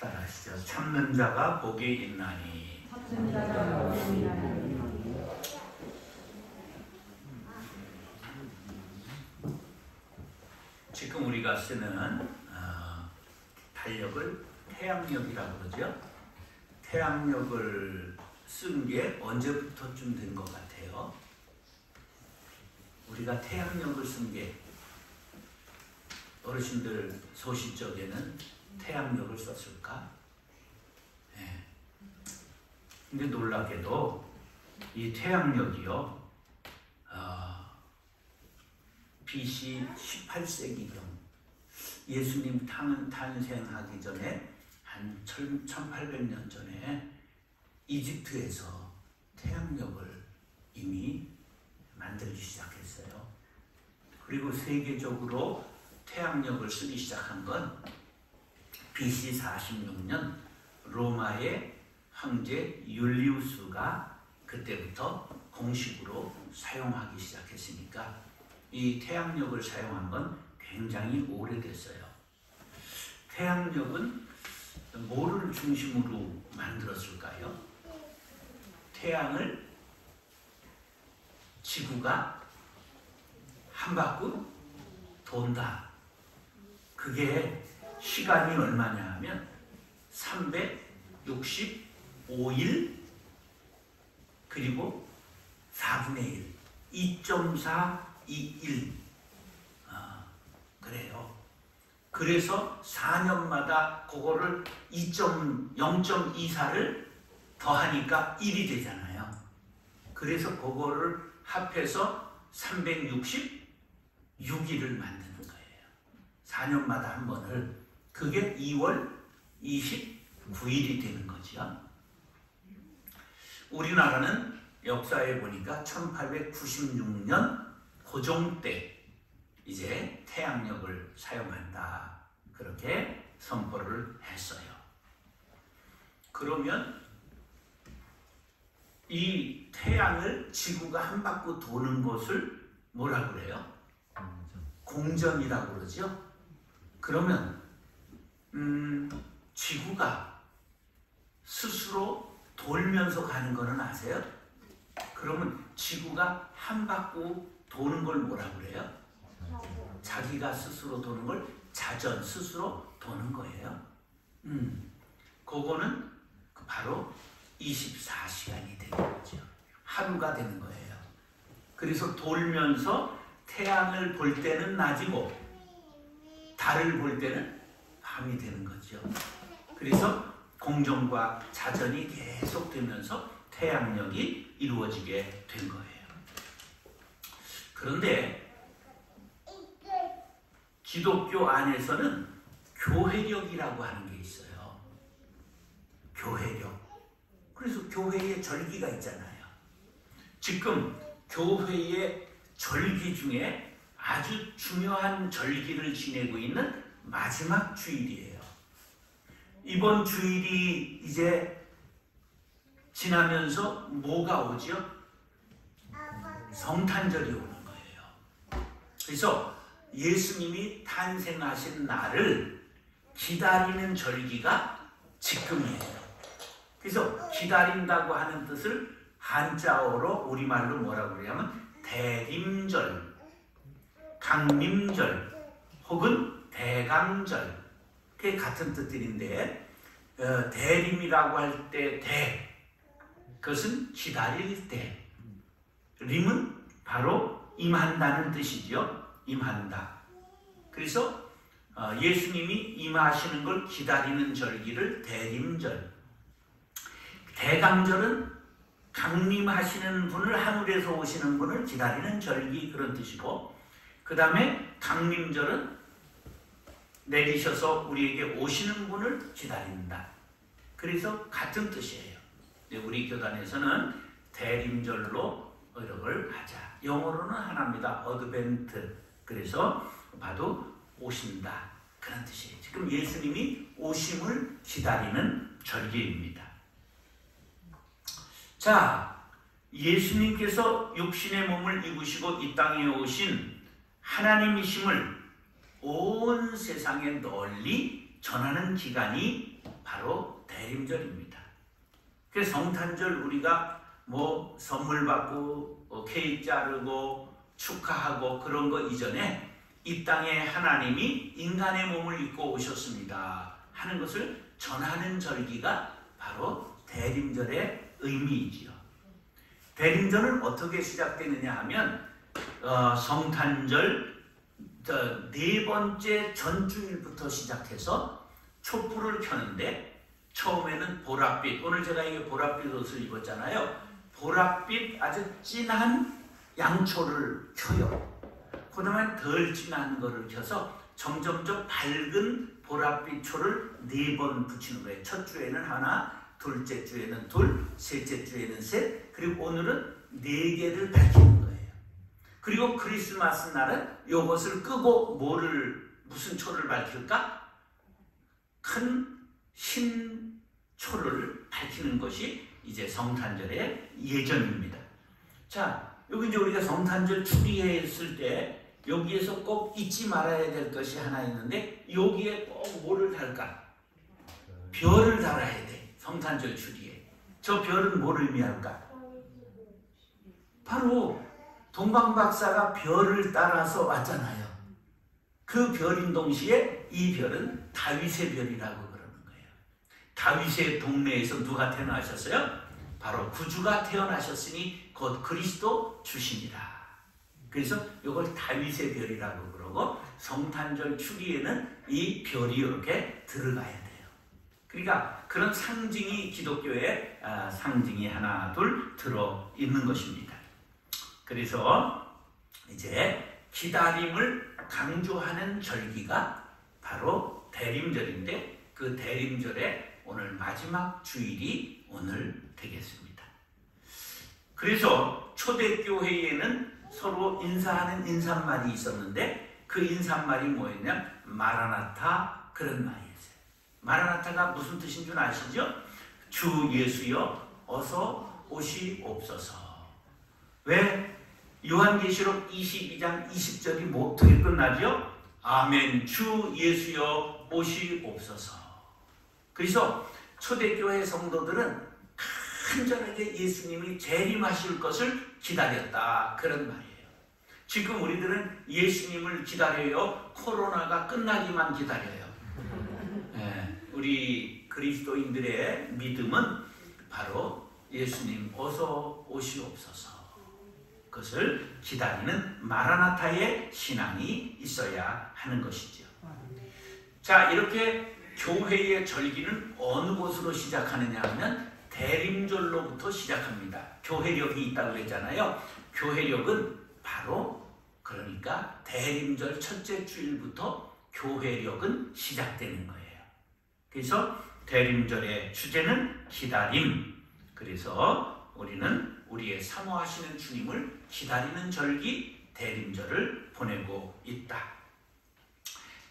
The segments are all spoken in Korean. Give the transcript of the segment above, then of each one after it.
따라하시죠. 참는 자가 복이 있나니. 지금 우리가 쓰는 달력을 태양력이라고 그러죠. 태양력을 쓴 게 언제부터쯤 된 것 같아요? 우리가 태양력을 쓴 게 어르신들 소시적에는 태양력을 썼을까? 네. 근데 놀랍게도 이 태양력이요, BC 18세기경 예수님 탄생하기 전에 한 1800년 전에 이집트에서 태양력을 이미 만들기 시작했어요. 그리고 세계적으로 태양력을 쓰기 시작한 건 BC 46년 로마의 황제 율리우스가 그때부터 공식으로 사용하기 시작했으니까 이 태양력을 사용한 건 굉장히 오래됐어요. 태양력은 뭐를 중심으로 만들었을까요? 태양을 지구가 한 바퀴 돈다. 그게 시간이 얼마냐 하면 365일 그리고 4분의 1, 2.421 그래요. 그래서 4년마다 그거를 0.24를 더하니까 1이 되잖아요. 그래서 그거를 합해서 366일을 만드는 거예요. 4년마다 한 번을. 그게 2월 29일이 되는 거죠. 우리나라는 역사에 보니까 1896년 고종 때 이제 태양력을 사용한다. 그렇게 선포를 했어요. 그러면 이 태양을 지구가 한 바퀴 도는 것을 뭐라고 그래요? 공전이라고 그러죠. 그러면 지구가 스스로 돌면서 가는 거는 아세요? 그러면 지구가 한 바퀴 도는 걸 뭐라고 그래요? 자기가 스스로 도는 걸 자전, 스스로 도는 거예요. 그거는 바로 24시간이 되는 거죠. 하루가 되는 거예요. 그래서 돌면서 태양을 볼 때는 낮이고 달을 볼 때는 밤이 되는 거죠. 그래서 공전과 자전이 계속 되면서 태양력이 이루어지게 된 거예요. 그런데 기독교 안에서는 교회력이라고 하는 게 있어요. 교회력. 그래서 교회에 절기가 있잖아요. 지금 교회의 절기 중에 아주 중요한 절기를 지내고 있는 마지막 주일이에요. 이번 주일이 이제 지나면서 뭐가 오죠? 성탄절이 오는 거예요. 그래서 예수님이 탄생하신 날을 기다리는 절기가 지금이에요. 그래서 기다린다고 하는 뜻을 한자어로 우리말로 뭐라고 그러냐면 대림절, 강림절 혹은 대강절, 그게 같은 뜻들인데 대림이라고 할 때 대, 그것은 기다릴 때, 림은 바로 임한다는 뜻이죠. 임한다. 그래서 예수님이 임하시는 걸 기다리는 절기를 대림절, 대강절은 강림하시는 분을, 하늘에서 오시는 분을 기다리는 절기, 그런 뜻이고, 그 다음에 강림절은 내리셔서 우리에게 오시는 분을 기다린다. 그래서 같은 뜻이에요. 우리 교단에서는 대림절로 이걸 하자. 영어로는 하나입니다. 어드벤트. 그래서 봐도 오신다, 그런 뜻이에요. 지금 예수님이 오심을 기다리는 절기입니다. 자, 예수님께서 육신의 몸을 입으시고 이 땅에 오신 하나님이심을 온 세상에 널리 전하는 기간이 바로 대림절입니다. 그래서 성탄절 우리가 뭐 선물 받고 케이크 자르고 축하하고 그런 거 이전에 이 땅에 하나님이 인간의 몸을 입고 오셨습니다 하는 것을 전하는 절기가 바로 대림절의 의미이지요. 대림절은 어떻게 시작되느냐 하면 성탄절 네 번째 전주일부터 시작해서 촛불을 켜는데 처음에는 보랏빛, 오늘 제가 이게 보랏빛 옷을 입었잖아요. 보랏빛 아주 진한 양초를 켜요. 그 다음에 덜 진한 거를 켜서 점점점 밝은 보랏빛 초를 4번 붙이는 거예요. 첫 주에는 하나, 둘째 주에는 둘, 셋째 주에는 셋, 그리고 오늘은 4개를 밝히는 거예요. 그리고 크리스마스 날은 이것을 끄고 무슨 초를 밝힐까? 큰 흰 초를 밝히는 것이 이제 성탄절의 예정입니다. 자, 여기 이제 우리가 성탄절 추리했을 때 여기에서 꼭 잊지 말아야 될 것이 하나 있는데 여기에 꼭 뭐를 달까? 별을 달아야 돼. 성탄절 추리에. 저 별은 뭐를 의미할까? 바로 동방박사가 별을 따라서 왔잖아요. 그 별인 동시에 이 별은 다윗의 별이라고 그러는 거예요. 다윗의 동네에서 누가 태어나셨어요? 바로 구주가 태어나셨으니 곧 그리스도 주십니다. 그래서 이걸 다윗의 별이라고 그러고 성탄절 추리에는 이 별이 이렇게 들어가야 돼요. 그러니까 그런 상징이 기독교에 상징이 하나 둘 들어있는 것입니다. 그래서 이제 기다림을 강조하는 절기가 바로 대림절인데 그 대림절의 오늘 마지막 주일이 오늘 되겠습니다. 그래서 초대교회에는 서로 인사하는 인사말이 있었는데 그 인사말이 뭐였냐면 마라나타 그런 말이었어요. 마라나타가 무슨 뜻인 줄 아시죠? 주 예수여 어서 오시옵소서. 왜? 요한계시록 22장 20절이 어떻게 끝나죠? 아멘 주 예수여 오시옵소서. 그래서 초대교회 성도들은 간절하게 예수님이 재림하실 것을 기다렸다 그런 말이에요. 지금 우리들은 예수님을 기다려요. 코로나가 끝나기만 기다려요. 우리 그리스도인들의 믿음은 바로 예수님 어서 오시옵소서 그것을 기다리는 마라나타의 신앙이 있어야 하는 것이죠. 자, 이렇게 교회의 절기는 어느 곳으로 시작하느냐 하면 대림절로부터 시작합니다. 교회력이 있다고 했잖아요. 교회력은 바로 그러니까 대림절 첫째 주일부터 교회력은 시작되는 거예요. 그래서 대림절의 주제는 기다림. 그래서 우리는 우리의 사모하시는 주님을 기다리는 절기 대림절을 보내고 있다.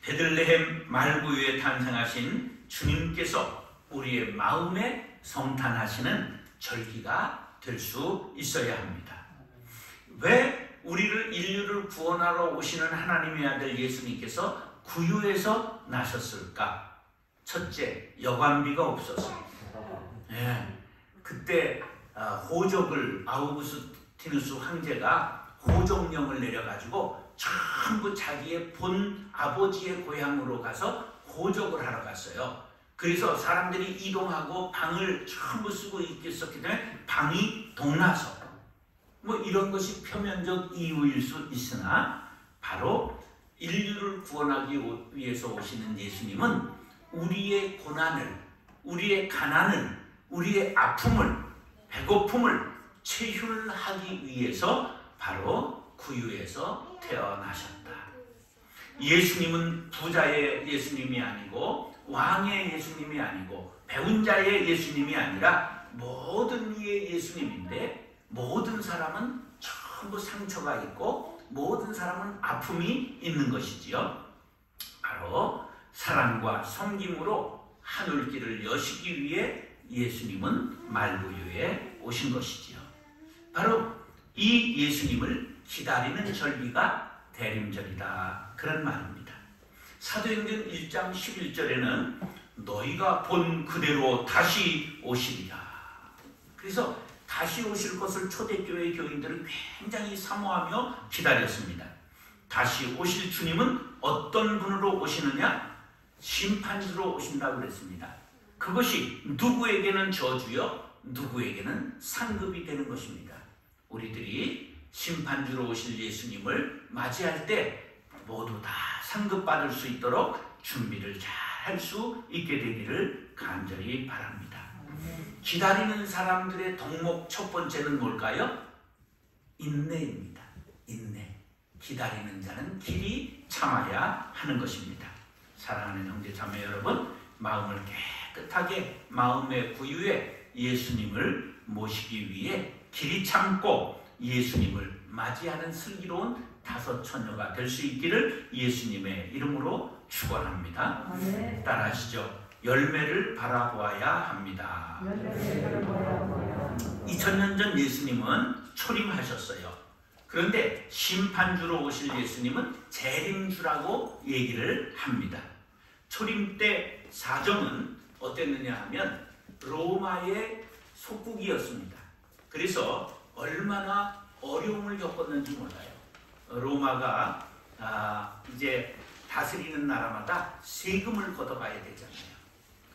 베들레헴 말구유에 탄생하신 주님께서 우리의 마음에 성탄하시는 절기가 될 수 있어야 합니다. 왜 우리를 인류를 구원하러 오시는 하나님의 아들 예수님께서 구유에서 나셨을까? 첫째, 여관비가 없어서. 그때 호적을 아우구스티누스 황제가 호적령을 내려가지고 전부 자기의 본 아버지의 고향으로 가서 호적을 하러 갔어요. 그래서 사람들이 이동하고 방을 전부 쓰고 있었기 때문에 방이 동나서 뭐 이런 것이 표면적 이유일 수 있으나 바로 인류를 구원하기 위해서 오시는 예수님은 우리의 고난을, 우리의 가난을, 우리의 아픔을, 배고픔을 체휼하기 위해서 바로 구유에서 태어나셨다. 예수님은 부자의 예수님이 아니고 왕의 예수님이 아니고 배운 자의 예수님이 아니라 모든 이의 예수님인데 모든 사람은 전부 상처가 있고 모든 사람은 아픔이 있는 것이지요. 바로 사랑과 섬김으로 하늘길을 여시기 위해 예수님은 말구유에 오신 것이지요. 바로 이 예수님을 기다리는 절기가 대림절이다 그런 말입니다. 사도행전 1장 11절에는 너희가 본 그대로 다시 오시리라. 그래서 다시 오실 것을 초대교회 교인들은 굉장히 사모하며 기다렸습니다. 다시 오실 주님은 어떤 분으로 오시느냐? 심판주로 오신다고 그랬습니다. 그것이 누구에게는 저주요, 누구에게는 상급이 되는 것입니다. 우리들이 심판주로 오실 예수님을 맞이할 때 모두 다 상급받을 수 있도록 준비를 잘 할 수 있게 되기를 간절히 바랍니다. 기다리는 사람들의 덕목 첫 번째는 뭘까요? 인내입니다. 인내. 기다리는 자는 길이 참아야 하는 것입니다. 사랑하는 형제 자매 여러분, 마음을 깨끗하게 마음의 구유에 예수님을 모시기 위해 길이 참고 예수님을 맞이하는 슬기로운 다섯 처녀가 될 수 있기를 예수님의 이름으로 축원합니다. 따라하시죠. 열매를 바라보아야 합니다. 2000년 전 예수님은 초림하셨어요. 그런데 심판주로 오실 예수님은 재림주라고 얘기를 합니다. 초림 때 사정은 어땠느냐 하면 로마의 속국이었습니다. 그래서 얼마나 어려움을 겪었는지 몰라요. 로마가 이제 다스리는 나라마다 세금을 걷어가야 되잖아요.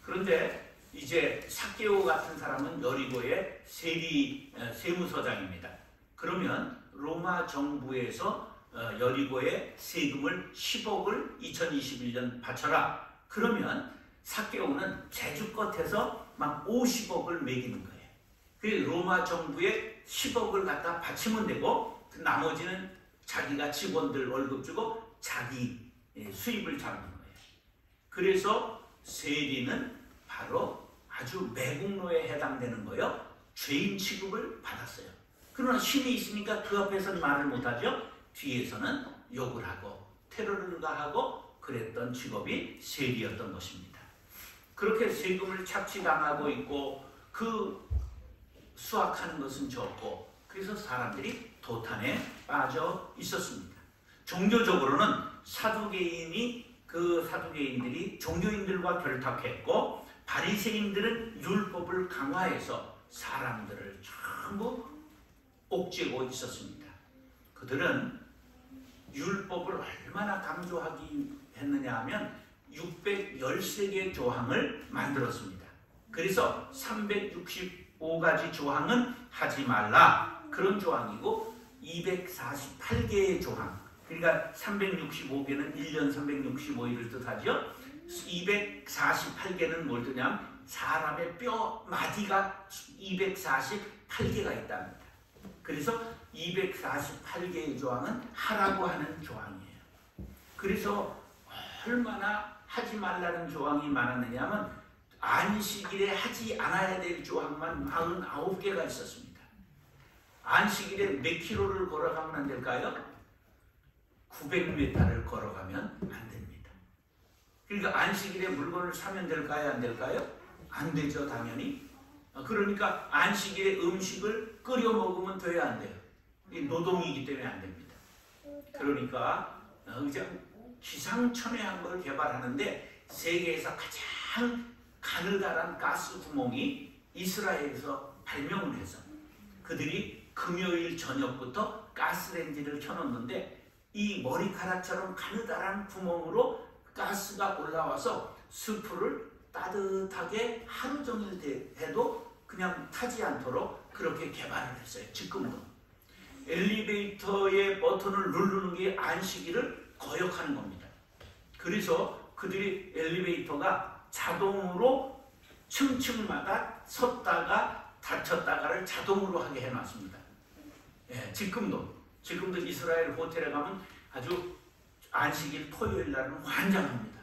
그런데 이제 삭개오 같은 사람은 여리고의 세무서장입니다. 그러면 로마 정부에서 여리고의 세금을 10억을 2021년 바쳐라. 그러면 삭개오는 제주껏해서 막 50억을 매기는 거예요. 그 로마 정부에 10억을 갖다 바치면 되고 그 나머지는 자기가 직원들 월급 주고 자기 수입을 잡는 거예요. 그래서 세리는 바로 아주 매국노에 해당되는 거예요. 죄인 취급을 받았어요. 그러나 힘이 있으니까 그 앞에서는 말을 못하죠. 뒤에서는 욕을 하고 테러를 가하고 그랬던 직업이 세리였던 것입니다. 그렇게 세금을 착취당하고 있고 그 수확하는 것은 적고 그래서 사람들이 도탄에 빠져 있었습니다. 종교적으로는 사두개인들이 종교인들과 결탁했고 바리새인들은 율법을 강화해서 사람들을 전부 옥죄고 있었습니다. 그들은 율법을 얼마나 강조하기 했느냐 하면 613개의 조항을 만들었습니다. 그래서 365가지 조항은 하지 말라 그런 조항이고 248개의 조항, 그러니까 365개는 1년 365일을 뜻하죠. 248개는 뭘 뜻냐면 사람의 뼈 마디가 248개가 있답니다. 그래서 248개의 조항은 하라고 하는 조항이에요. 그래서 얼마나 하지 말라는 조항이 많았느냐 하면 안식일에 하지 않아야 될 조항만 49개가 있었습니다. 안식일에 몇 킬로를 걸어가면 안 될까요? 900m를 걸어가면 안 됩니다. 그러니까 안식일에 물건을 사면 될까요? 안 될까요? 안 되죠, 당연히. 그러니까 안식일에 음식을 끓여 먹으면 돼야 안 돼요. 이 노동이기 때문에 안 됩니다. 그러니까 기상천외한 걸 개발하는데 세계에서 가장 가느다란 가스 구멍이 이스라엘에서 발명을 해서 그들이 금요일 저녁부터 가스레인지를 켜놓는데 이 머리카락처럼 가느다란 구멍으로 가스가 올라와서 스프를 따뜻하게 하루 종일 해도 그냥 타지 않도록 그렇게 개발을 했어요. 지금도. 엘리베이터의 버튼을 누르는 게 안식일을 거역하는 겁니다. 그래서 그들이 엘리베이터가 자동으로 층층마다 섰다가 닫혔다가를 자동으로 하게 해놨습니다. 예, 지금도 이스라엘 호텔에 가면 아주 안식일 토요일 날은 환장합니다.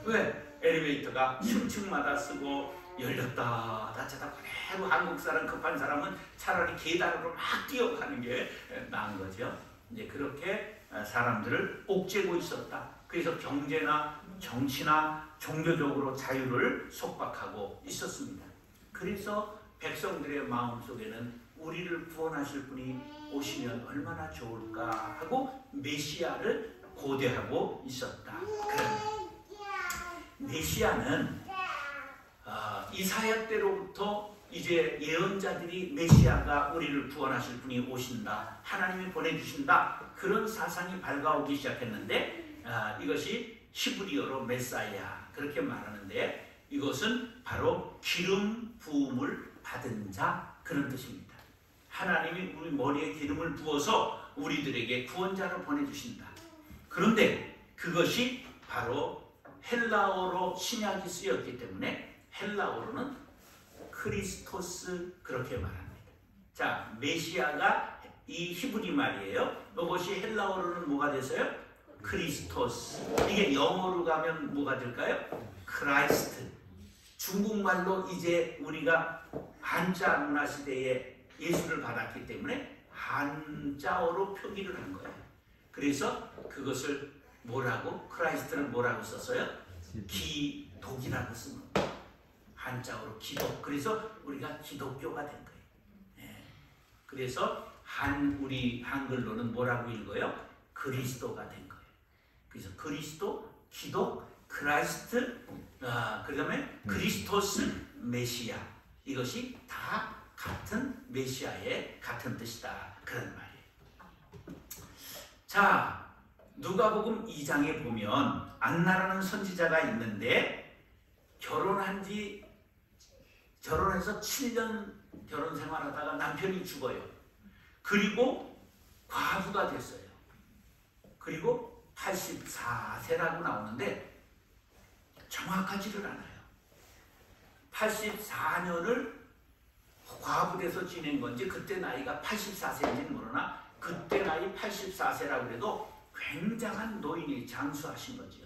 왜? 엘리베이터가 층층마다 쓰고 열렸다 닫혔다. 그래도 한국 사람 급한 사람은 차라리 계단으로 막 뛰어가는 게 나은 거죠. 이제 그렇게 사람들을 옥죄고 있었다. 그래서 경제나 정치나 종교적으로 자유를 속박하고 있었습니다. 그래서 백성들의 마음속에는 우리를 구원하실 분이 오시면 얼마나 좋을까 하고 메시아를 고대하고 있었다. 메시아는 이사야 때로부터 이제 예언자들이 메시아가 우리를 구원하실 분이 오신다, 하나님이 보내주신다, 그런 사상이 밝아오기 시작했는데 이것이 히브리어로 메사야 그렇게 말하는데 이것은 바로 기름 부음을 받은 자 그런 뜻입니다. 하나님이 우리 머리에 기름을 부어서 우리들에게 구원자를 보내주신다. 그런데 그것이 바로 헬라어로 신약이 쓰였기 때문에 헬라어로는 크리스토스 그렇게 말합니다. 자, 메시아가 이 히브리 말이에요. 이것이 헬라어로는 뭐가 됐어요? 크리스토스. 이게 영어로 가면 뭐가 될까요? 크라이스트. 중국말로 이제 우리가 한자 문화 시대에 예수를 받았기 때문에 한자어로 표기를 한 거예요. 그래서 그것을 뭐라고? 크라이스트를 뭐라고 썼어요? 기독이라고 쓴 거예요. 한자어로 기독. 그래서 우리가 기독교가 된 거예요. 네. 그래서 우리 한글로는 뭐라고 읽어요? 그리스도가 된 거예요. 그래서 그리스도, 기독, 크라이스트, 그 다음에 크리스토스, 메시아. 이것이 다 같은 메시아의 같은 뜻이다. 그런 말이에요. 자, 누가복음 2장에 보면 안나라는 선지자가 있는데 결혼해서 7년 결혼 생활하다가 남편이 죽어요. 그리고 과부가 됐어요. 그리고 84세라고 나오는데 정확하지를 않아요. 84년을 과부돼서 지낸 건지 그때 나이가 84세인지는 모르나 그때 나이 84세라고 해도 굉장한 노인이 장수하신 거죠.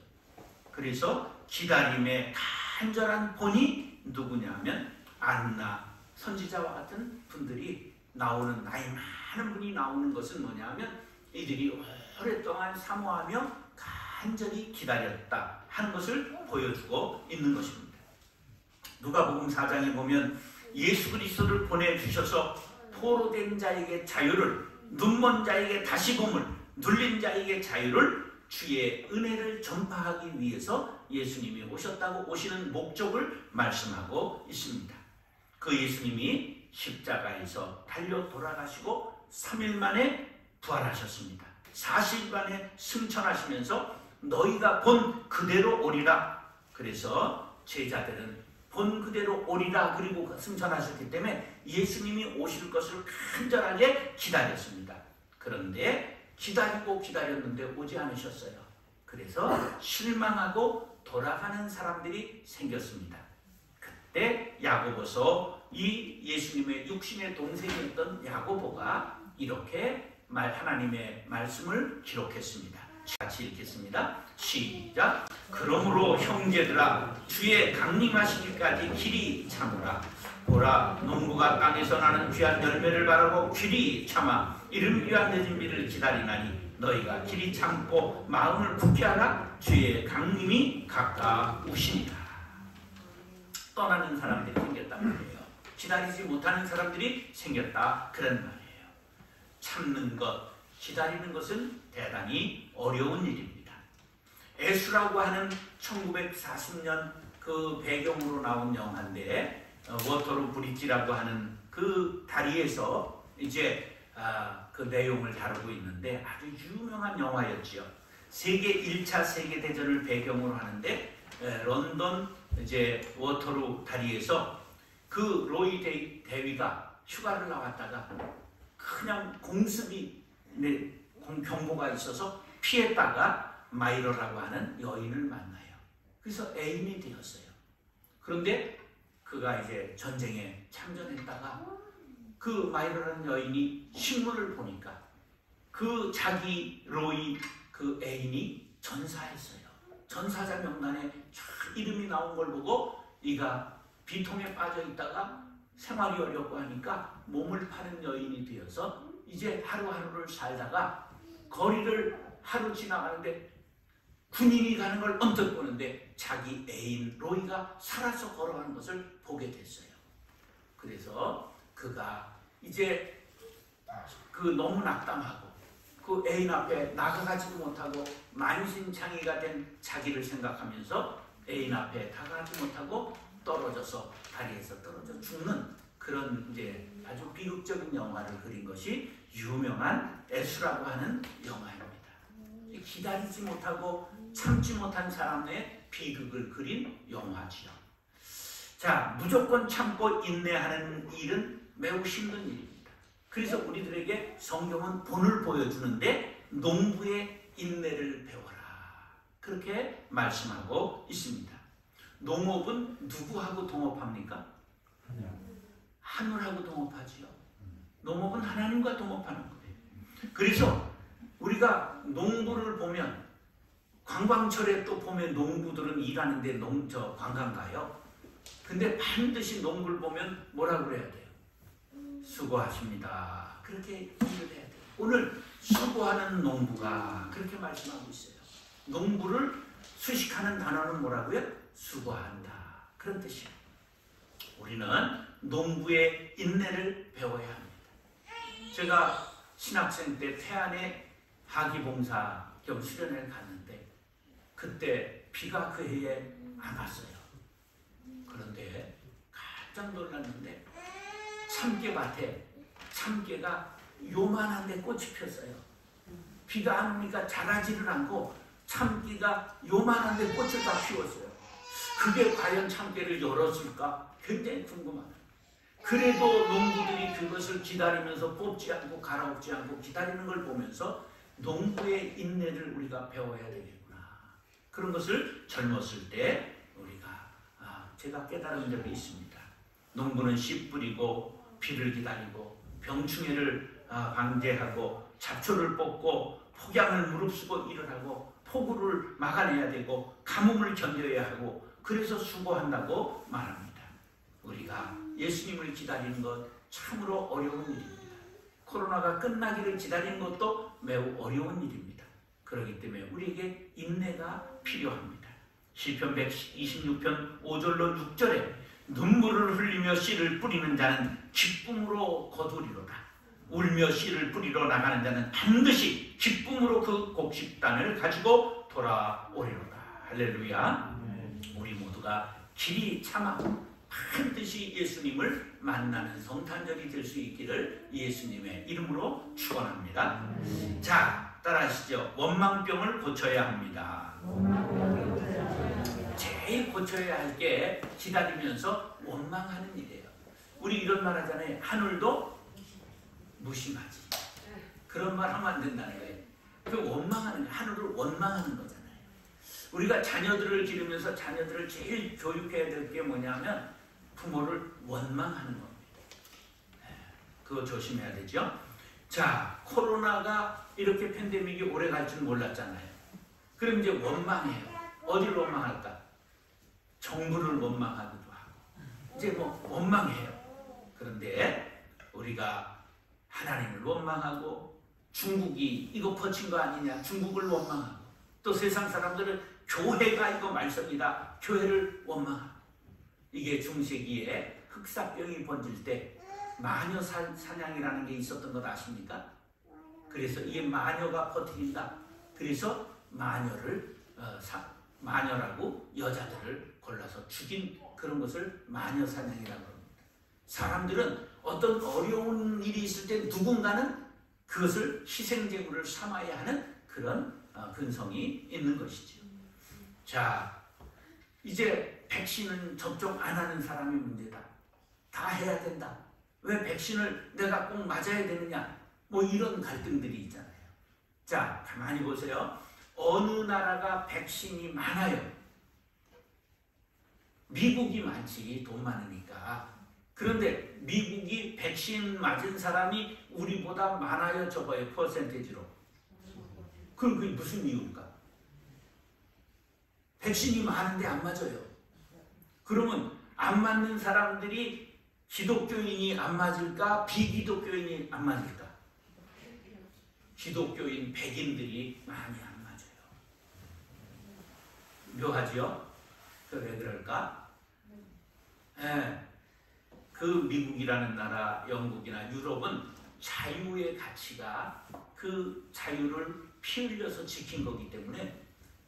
그래서 기다림의 간절한 본이 누구냐면 안나 선지자와 같은 분들이 나오는, 나이 많은 분이 나오는 것은 뭐냐면 이들이 오랫동안 사모하며 간절히 기다렸다 하는 것을 보여주고 있는 것입니다. 누가복음 4장에 보면 예수 그리스도를 보내주셔서 포로된 자에게 자유를, 눈먼 자에게 다시봄을, 눌린 자에게 자유를, 주의 은혜를 전파하기 위해서 예수님이 오셨다고 오시는 목적을 말씀하고 있습니다. 그 예수님이 십자가에서 달려 돌아가시고 3일 만에 부활하셨습니다. 40일 만에 승천하시면서 너희가 본 그대로 오리라. 그래서 제자들은 본 그대로 오리라 그리고 승천하셨기 때문에 예수님이 오실 것을 간절하게 기다렸습니다. 그런데 기다리고 기다렸는데 오지 않으셨어요. 그래서 실망하고 돌아가는 사람들이 생겼습니다. 그때 야고보서 이 예수님의 육신의 동생이었던 야고보가 이렇게 하나님의 말씀을 기록했습니다. 같이 읽겠습니다. 시작. 그러므로 형제들아 주의 강림하시기까지 길이 참으라. 보라, 농부가 땅에서 나는 귀한 열매를 바라고 길이 참아 이름 귀한 내 준비를 기다리나니 너희가 길이 참고 마음을 굳게 하라. 주의 강림이 가까우시니라. 떠나는 사람들이 생겼단 말이에요. 기다리지 못하는 사람들이 생겼다 그런 말이에요. 참는 것, 기다리는 것은 대단히 어려운 일입니다. 에수라고 하는 1940년 그 배경으로 나온 영화인데 워터루 브릿지라고 하는 그 다리에서 이제 그 내용을 다루고 있는데 아주 유명한 영화였지요. 세계 1차 세계대전을 배경으로 하는데 런던 이제 워터루 다리에서 그 로이 대위가 휴가를 나왔다가 그냥 공습이 경보가 있어서 피했다가 마이러라고 하는 여인을 만나요. 그래서 애인이 되었어요. 그런데 그가 이제 전쟁에 참전했다가 그 마이러라는 여인이 신문을 보니까 그 자기 로이 그 애인이 전사했어요. 전사자 명단에 이름이 나온 걸 보고 이가 비통에 빠져 있다가 생활이 어렵고 하니까 몸을 파는 여인이 되어서 이제 하루하루를 살다가 거리를 하루 지나가는데 군인이 가는 걸 언뜻 보는데 자기 애인 로이가 살아서 걸어가는 것을 보게 됐어요. 그래서 그가 이제 그 너무 낙담하고 그 애인 앞에 나가가지도 못하고 만신창이가 된 자기를 생각하면서 애인 앞에 다가가지 못하고 떨어져서 다리에서 떨어져 죽는 그런 이제 아주 비극적인 영화를 그린 것이 유명한 애수라고 하는 영화입니다. 기다리지 못하고 참지 못한 사람의 비극을 그린 영화지요. 자, 무조건 참고 인내하는 일은 매우 힘든 일입니다. 그래서 우리들에게 성경은 본을 보여주는데 농부의 인내를 배워라, 그렇게 말씀하고 있습니다. 농업은 누구하고 동업합니까? 하늘하고 동업하지요. 농업은 하나님과 동업하는 거예요. 그래서 우리가 농부를 보면, 관광철에 또 보면 농부들은 일하는데 관광 가요. 근데 반드시 농부를 보면 뭐라고 그래야 돼요? 수고하십니다, 그렇게 얘기를 해야 돼요. 오늘 수고하는 농부가 그렇게 말씀하고 있어요. 농부를 수식하는 단어는 뭐라고요? 수고한다, 그런 뜻이에요. 우리는 농부의 인내를 배워야 합니다. 제가 신학생 때 태안에 하기봉사 겸 수련회를 갔는데 그때 비가 그 해에 안 왔어요. 그런데 깜짝 놀랐는데 참깨밭에 참깨가 요만한 데 꽃이 폈어요. 비가 안 오니까 자라지를 않고 참깨가 요만한 데 꽃을 다 피웠어요. 그게 과연 참깨를 열었을까? 굉장히 궁금하다. 그래도 농부들이 그것을 기다리면서 뽑지 않고 갈아엎지 않고 기다리는 걸 보면서 농부의 인내를 우리가 배워야 되겠구나. 그런 것을 젊었을 때 우리가 제가 깨달은 적이 있습니다. 농부는 씨 뿌리고 비를 기다리고 병충해를 방제하고 잡초를 뽑고 폭양을 무릅쓰고 일을 하고 폭우를 막아내야 되고 가뭄을 견뎌야 하고 그래서 수고한다고 말합니다. 우리가 예수님을 기다리는 것 참으로 어려운 일입니다. 코로나가 끝나기를 기다리는 것도 매우 어려운 일입니다. 그렇기 때문에 우리에게 인내가 필요합니다. 시편 126편 5절로 6절에 눈물을 흘리며 씨를 뿌리는 자는 기쁨으로 거두리로다. 울며 씨를 뿌리러 나가는 자는 반드시 기쁨으로 그 곡식단을 가지고 돌아오리로다. 할렐루야. 우리 모두가 길이 참아 반드시 예수님을 만나는 성탄절이 될 수 있기를 예수님의 이름으로 축원합니다. 자, 따라하시죠. 원망병을 고쳐야 합니다. 제일 고쳐야 할 게 기다리면서 원망하는 일이에요. 우리 이런 말 하잖아요. 하늘도 무심하지. 그런 말 하면 안 된다는 거예요. 그 원망하는, 하늘을 원망하는 거잖아요. 우리가 자녀들을 기르면서 자녀들을 제일 교육해야 될 게 뭐냐면 부모를 원망하는 겁니다. 그거 조심해야 되죠. 자, 코로나가 이렇게 팬데믹이 오래 갈 줄 몰랐잖아요. 그럼 이제 원망해요. 어디를 원망할까? 정부를 원망하기도 하고 이제 뭐 원망해요. 그런데 우리가 하나님을 원망하고 중국이 이거 퍼친 거 아니냐, 중국을 원망하고 또 세상 사람들은 교회가 이거 말썽이다, 교회를 원망하고 이게 중세기에 흑사병이 번질 때 마녀 사냥이라는 게 있었던 것 아십니까? 그래서 이게 마녀가 퍼뜨린다. 그래서 마녀라고 여자들을 골라서 죽인 그런 것을 마녀 사냥이라고 합니다. 사람들은 어떤 어려운 일이 있을 때 누군가는 그것을 희생제물을 삼아야 하는 그런 근성이 있는 것이죠. 자, 이제 백신은 접종 안 하는 사람이 문제다. 다 해야 된다. 왜 백신을 내가 꼭 맞아야 되느냐? 뭐 이런 갈등들이 있잖아요. 자, 가만히 보세요. 어느 나라가 백신이 많아요? 미국이 많지, 돈 많으니까. 그런데 미국이 백신 맞은 사람이 우리보다 많아요, 적어요, 퍼센테이지로? 그럼 그게 무슨 이유일까? 백신이 많은데 안 맞아요. 그러면 안 맞는 사람들이 기독교인이 안 맞을까? 비기독교인이 안 맞을까? 기독교인 백인들이 많이 안 맞아요. 묘하지요? 왜 그럴까? 그 미국이라는 나라, 영국이나 유럽은 자유의 가치가 그 자유를 피 흘려서 지킨 거기 때문에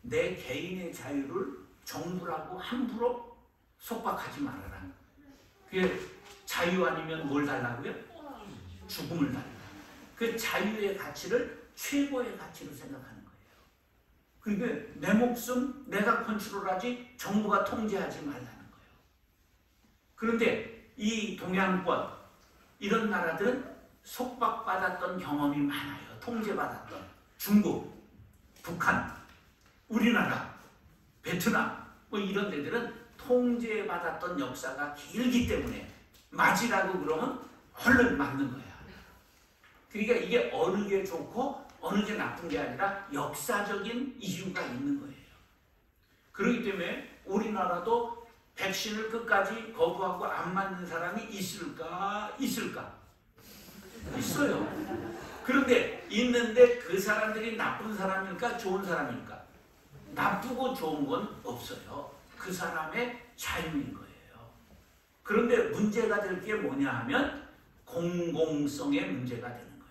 내 개인의 자유를 정부라고 함부로 속박하지 말아라. 그게 자유 아니면 뭘 달라고요? 죽음을 달라. 그 자유의 가치를 최고의 가치로 생각하는 거예요. 그러니까 내 목숨 내가 컨트롤하지 정부가 통제하지 말라는 거예요. 그런데 이 동양권 이런 나라들은 속박받았던 경험이 많아요. 통제받았던 중국, 북한, 우리나라, 베트남 뭐 이런 데들은 통제받았던 역사가 길기 때문에 맞으라고 그러면 얼른 맞는 거야. 그러니까 이게 어느 게 좋고 어느 게 나쁜 게 아니라 역사적인 이유가 있는 거예요. 그렇기 때문에 우리나라도 백신을 끝까지 거부하고 안 맞는 사람이 있을까? 있을까? 있어요. 그런데 있는데 그 사람들이 나쁜 사람일까? 좋은 사람일까? 나쁘고 좋은 건 없어요. 그 사람의 자유인 거예요. 그런데 문제가 될 게 뭐냐 하면 공공성의 문제가 되는 거예요.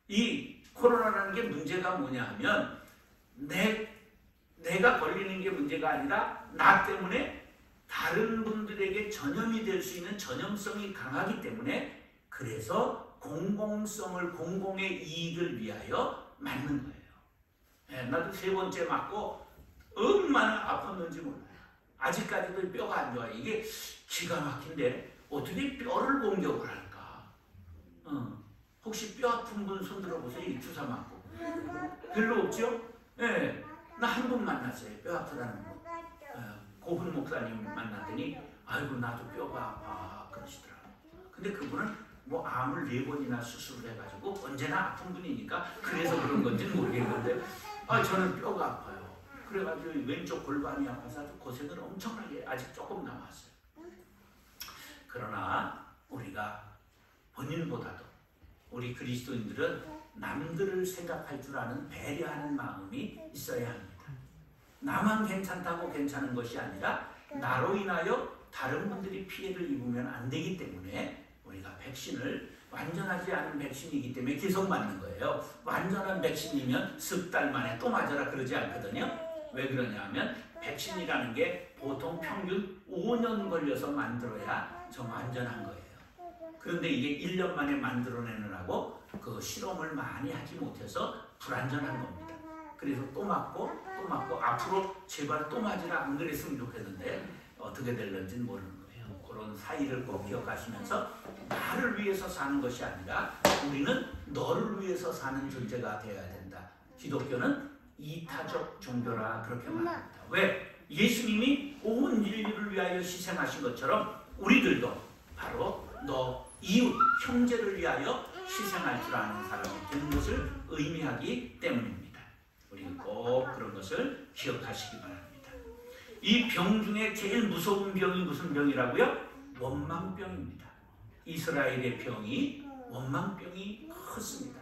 이 코로나라는 게 문제가 뭐냐 하면 내가 걸리는 게 문제가 아니라 나 때문에 다른 분들에게 전염이 될 수 있는 전염성이 강하기 때문에 그래서 공공성을 공공의 이익을 위하여 맞는 거예요. 네, 나도 3번째 맞고 얼마나 아팠는지 몰라요. 아직까지도 뼈가 안 좋아요. 이게 기가 막힌데 어떻게 뼈를 공격을 할까? 혹시 뼈 아픈 분 손 들어보세요. 이 주사 맞고. 별로 없죠? 네, 나 한 분 만났어요. 뼈 아프다는 분. 고분 목사님 만났더니 아이고 나도 뼈가 아파 그러시더라고요. 근데 그분은 뭐 암을 4번이나 수술을 해가지고 언제나 아픈 분이니까 그래서 그런 건지는 모르겠는데 저는 뼈가 아파요. 그래가지고 왼쪽 골반이 아파서 고생을 엄청나게 아직 조금 남았어요. 그러나 우리가 본인보다도 우리 그리스도인들은 남들을 생각할 줄 아는 배려하는 마음이 있어야 합니다. 나만 괜찮다고 괜찮은 것이 아니라 나로 인하여 다른 분들이 피해를 입으면 안 되기 때문에 우리가 백신을 완전하지 않은 백신이기 때문에 계속 맞는 거예요. 완전한 백신이면 석 달 만에 또 맞아라 그러지 않거든요. 왜 그러냐 하면 백신이라는 게 보통 평균 5년 걸려서 만들어야 좀 안전한 거예요. 그런데 이게 1년 만에 만들어내느라고 그 실험을 많이 하지 못해서 불안전한 겁니다. 그래서 또 맞고 앞으로 제발 또 맞으라 안 그랬으면 좋겠는데 어떻게 될는지는 모르는 거예요. 그런 사이를 꼭 기억하시면서 나를 위해서 사는 것이 아니라 우리는 너를 위해서 사는 존재가 되어야 된다. 기독교는 이타적 종교라 그렇게 말합니다. 왜? 예수님이 온 인류를 위하여 희생하신 것처럼 우리들도 바로 너 이웃, 형제를 위하여 희생할 줄 아는 사람이 되는 것을 의미하기 때문입니다. 우리는 꼭 그런 것을 기억하시기 바랍니다. 이 병 중에 제일 무서운 병이 무슨 병이라고요? 원망병입니다. 이스라엘의 병이 원망병이 컸습니다.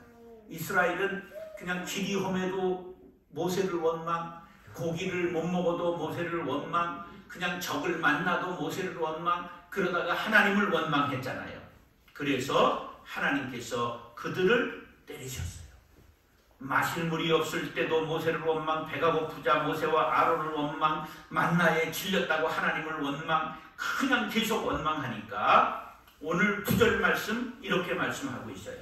이스라엘은 그냥 길이 험해도 모세를 원망, 고기를 못 먹어도 모세를 원망, 그냥 적을 만나도 모세를 원망, 그러다가 하나님을 원망했잖아요. 그래서 하나님께서 그들을 때리셨어요. 마실 물이 없을 때도 모세를 원망, 배가 고프자 모세와 아론을 원망, 만나에 질렸다고 하나님을 원망, 그냥 계속 원망하니까 오늘 9절 말씀 이렇게 말씀하고 있어요.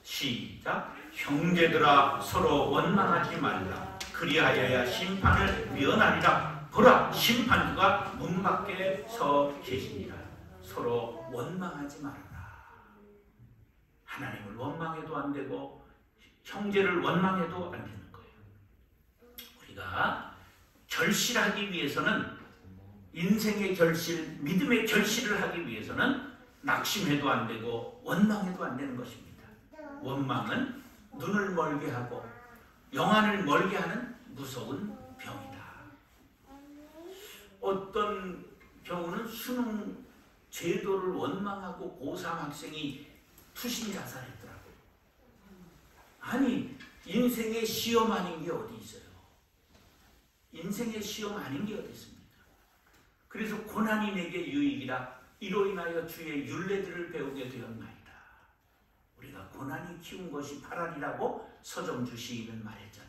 시작. 형제들아 서로 원망하지 말라. 그리하여야 심판을 면하리라. 보라 심판주가 문 밖에 서 계시니라. 서로 원망하지 말아라. 하나님을 원망해도 안 되고 형제를 원망해도 안 되는 거예요. 우리가 결실하기 위해서는 인생의 결실, 믿음의 결실을 하기 위해서는 낙심해도 안 되고 원망해도 안 되는 것입니다. 원망은 눈을 멀게 하고 영안을 멀게 하는 무서운 병이다. 어떤 경우는 수능 제도를 원망하고 고3 학생이 투신 자살했더라고요. 아니 인생의 시험 아닌 게 어디 있어요? 인생의 시험 아닌 게 어디 있습니까? 그래서 고난이 내게 유익이라 이로 인하여 주의 율례들을 배우게 되었나이다. 우리가 고난이 키운 것이 팔알이라고 서정주 시인은 말했잖아요.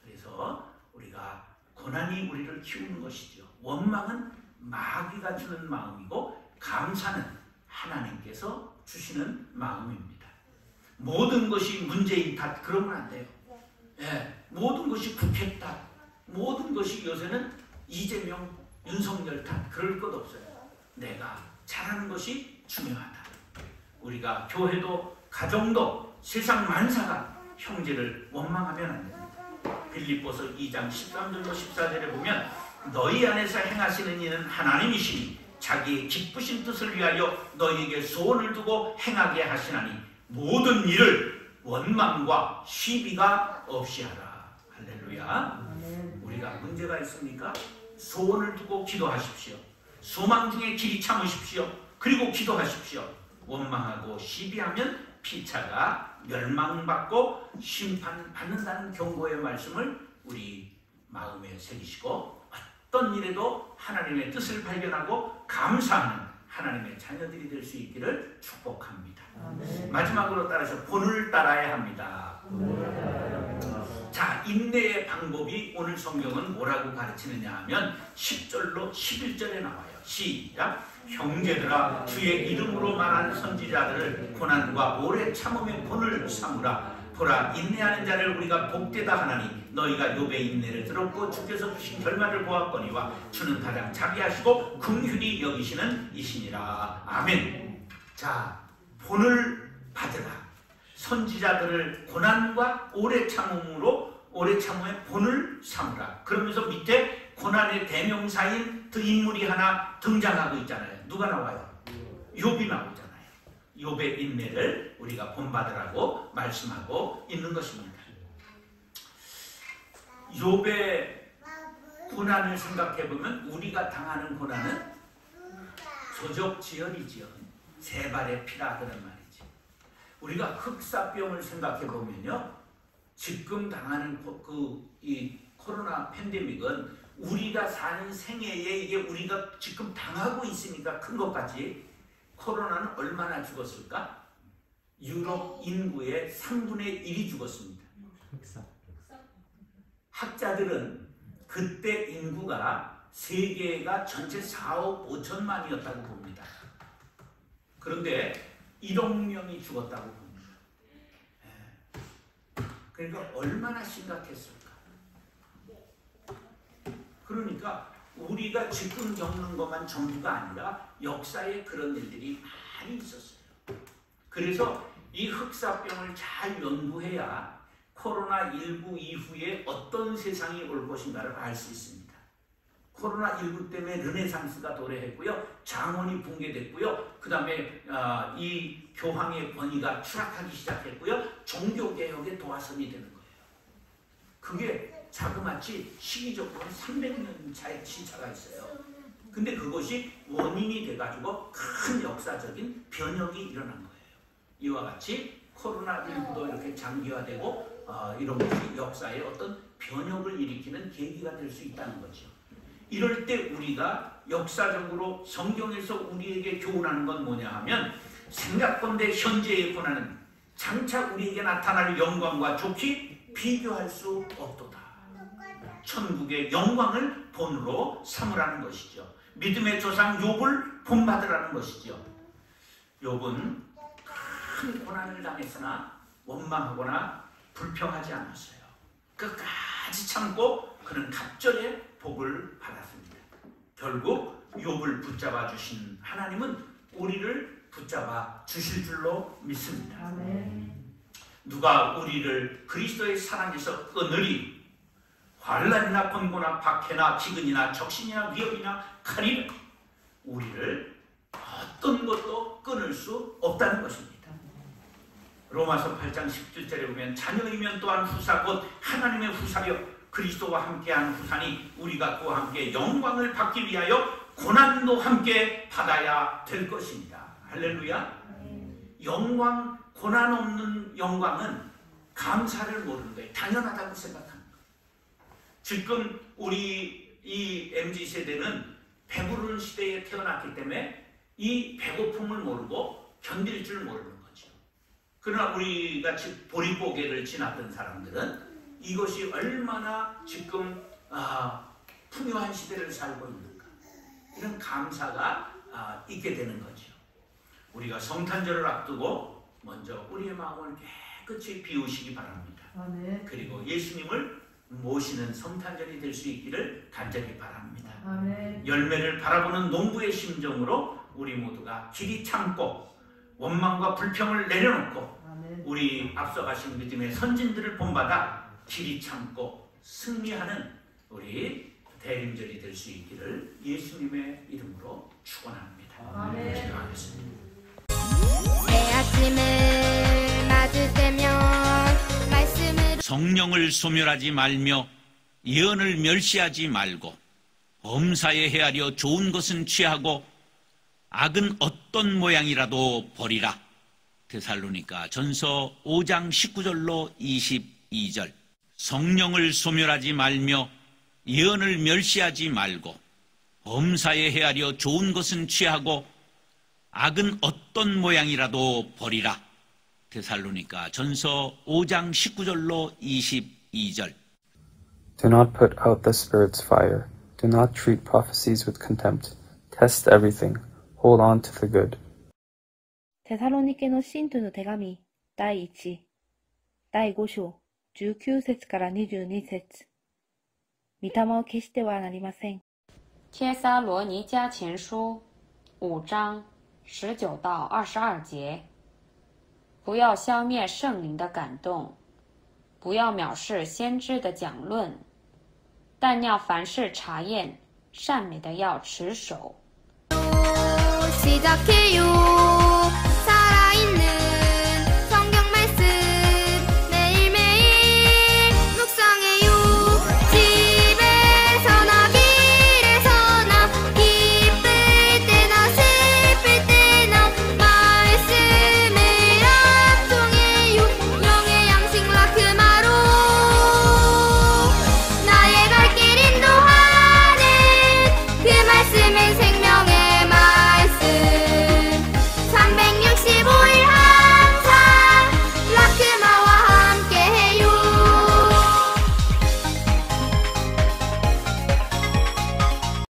그래서 우리가 고난이 우리를 키우는 것이죠. 원망은 마귀가 주는 마음이고 감사는 하나님께서 주시는 마음입니다. 모든 것이 문재인 탓 그러면 안 돼요. 예, 모든 것이 국회 탓, 모든 것이 요새는 이재명, 윤석열 탓 그럴 것 없어요. 내가 잘하는 것이 중요하다. 우리가 교회도 가정도 세상 만사가 형제를 원망하면 안 됩니다. 빌립보서 2장 13절로 14절에 보면 너희 안에서 행하시는 이는 하나님이시니 자기의 기쁘신 뜻을 위하여 너희에게 소원을 두고 행하게 하시나니 모든 일을 원망과 시비가 없이 하라. 할렐루야. 우리가 문제가 있습니까? 소원을 두고 기도하십시오. 소망 중에 길이 참으십시오. 그리고 기도하십시오. 원망하고 시비하면 피차가 멸망받고 심판받는다는 경고의 말씀을 우리 마음에 새기시고 어떤 일에도 하나님의 뜻을 발견하고 감사하는 하나님의 자녀들이 될 수 있기를 축복합니다. 마지막으로 따라서 본을 따라야 합니다. 자, 인내의 방법이 오늘 성경은 뭐라고 가르치느냐 하면 10절로 11절에 나와요. 시작! 형제들아 주의 이름으로 말하는 선지자들을 고난과 오래 참음의 본을 삼으라. 보라, 인내하는 자를 우리가 복되다 하나니 너희가 욥의 인내를 들었고 주께서 주신 결말을 보았거니와 주는 가장 자비하시고 긍휼히 여기시는 이시니라. 아멘. 자, 본을 받으라. 선지자들을 고난과 오래 참음의 본을 삼으라. 그러면서 밑에 고난의 대명사인 그 인물이 하나 등장하고 있잖아요. 누가 나와요? 욥이 나오잖아요. 욥의 인내를 우리가 본받으라고 말씀하고 있는 것입니다. 욥의 고난을 생각해보면 우리가 당하는 고난은 조적지혈이지요. 세 발의 피라 그런 말이죠. 우리가 흑사병을 생각해보면요, 지금 당하는 이 코로나 팬데믹은 우리가 사는 생애에 이게 우리가 지금 당하고 있으니까 큰 것 같지. 코로나는 얼마나 죽었을까? 유럽 인구의 3분의 1이 죽었습니다. 학자들은 그때 인구가 세계가 전체 4억 5천만이었다고 봅니다. 그런데 1억 명이 죽었다고 봅니다. 그러니까 얼마나 심각했을까? 그러니까 우리가 지금 겪는 것만 전부가 아니라 역사에 그런 일들이 많이 있었어요. 그래서 이 흑사병을 잘 연구해야 코로나19 이후에 어떤 세상이 올 것인가를 알 수 있습니다. 코로나19 때문에 르네상스가 도래했고요. 장원이 붕괴됐고요. 그 다음에 이 교황의 권위가 추락하기 시작했고요. 종교개혁의 도화선이 되는 거예요. 그게 자그마치 시기적으로 300년 차의 시차가 있어요. 근데 그것이 원인이 돼가지고 큰 역사적인 변혁이 일어난 거예요. 이와 같이 코로나19도 이렇게 장기화되고 이런 것이 역사에 어떤 변혁을 일으키는 계기가 될 수 있다는 거죠. 이럴 때 우리가 역사적으로 성경에서 우리에게 교훈하는 건 뭐냐 하면 생각건대 현재의 고난은 장차 우리에게 나타날 영광과 좋게 비교할 수 없도다. 천국의 영광을 본으로 삼으라는 것이죠. 믿음의 조상 욥을 본받으라는 것이죠. 욥은 큰 고난을 당했으나 원망하거나 불평하지 않았어요. 끝까지 참고 그는 갑절의 복을 받았습니다. 결국 욥을 붙잡아 주신 하나님은 우리를 붙잡아 주실 줄로 믿습니다. 누가 우리를 그리스도의 사랑에서 끊으리? 환난이나 번고나 박해나 기근이나 적신이나 위협이나 칼이나 우리를 어떤 것도 끊을 수 없다는 것입니다. 로마서 8장 17절에 보면 자녀이면 또한 후사 곧 하나님의 후사여 그리스도와 함께한 후사니 우리가 그와 함께 영광을 받기 위하여 고난도 함께 받아야 될 것입니다. 할렐루야. 영광, 고난 없는 영광은 감사를 모르는 거예요. 당연하다고 생각합니다. 지금 우리 이 MZ세대는 배부른 시대에 태어났기 때문에 이 배고픔을 모르고 견딜 줄 모르는 거죠. 그러나 우리 같이 보릿고개를 지났던 사람들은 이것이 얼마나 지금 풍요한 시대를 살고 있는가. 이런 감사가 있게 되는 거죠. 우리가 성탄절을 앞두고 먼저 우리의 마음을 깨끗이 비우시기 바랍니다. 아멘. 그리고 예수님을 모시는 성탄절이 될 수 있기를 간절히 바랍니다. 아멘. 열매를 바라보는 농부의 심정으로 우리 모두가 길이 참고 원망과 불평을 내려놓고 아멘. 우리 앞서가신 믿음의 선진들을 본받아 길이 참고 승리하는 우리 대림절이 될 수 있기를 예수님의 이름으로 축원합니다. 아멘. 기도하겠습니다. 새 아침을 맞을 때면 말씀으로 성령을 소멸하지 말며 예언을 멸시하지 말고 범사에 헤아려 좋은 것은 취하고 악은 어떤 모양이라도 버리라. 데살로니가 전서 5장 19절로 22절. 성령을 소멸하지 말며 예언을 멸시하지 말고 범사에 헤아려 좋은 것은 취하고 악은 어떤 모양이라도 버리라. 데살로니가 전서 5장 19절로 22절. Do not put out the Spirit's fire. Do not treat prophecies with contempt. Test everything. Hold on to the good. テサロニケの信徒の手紙第1第5章19節から22節。御霊を消してはなりません。帖撒罗尼迦前书5章19到22节。不要消灭圣灵的感动，不要藐视先知的讲论，但要凡事查验，善美的要持守。 시작해요.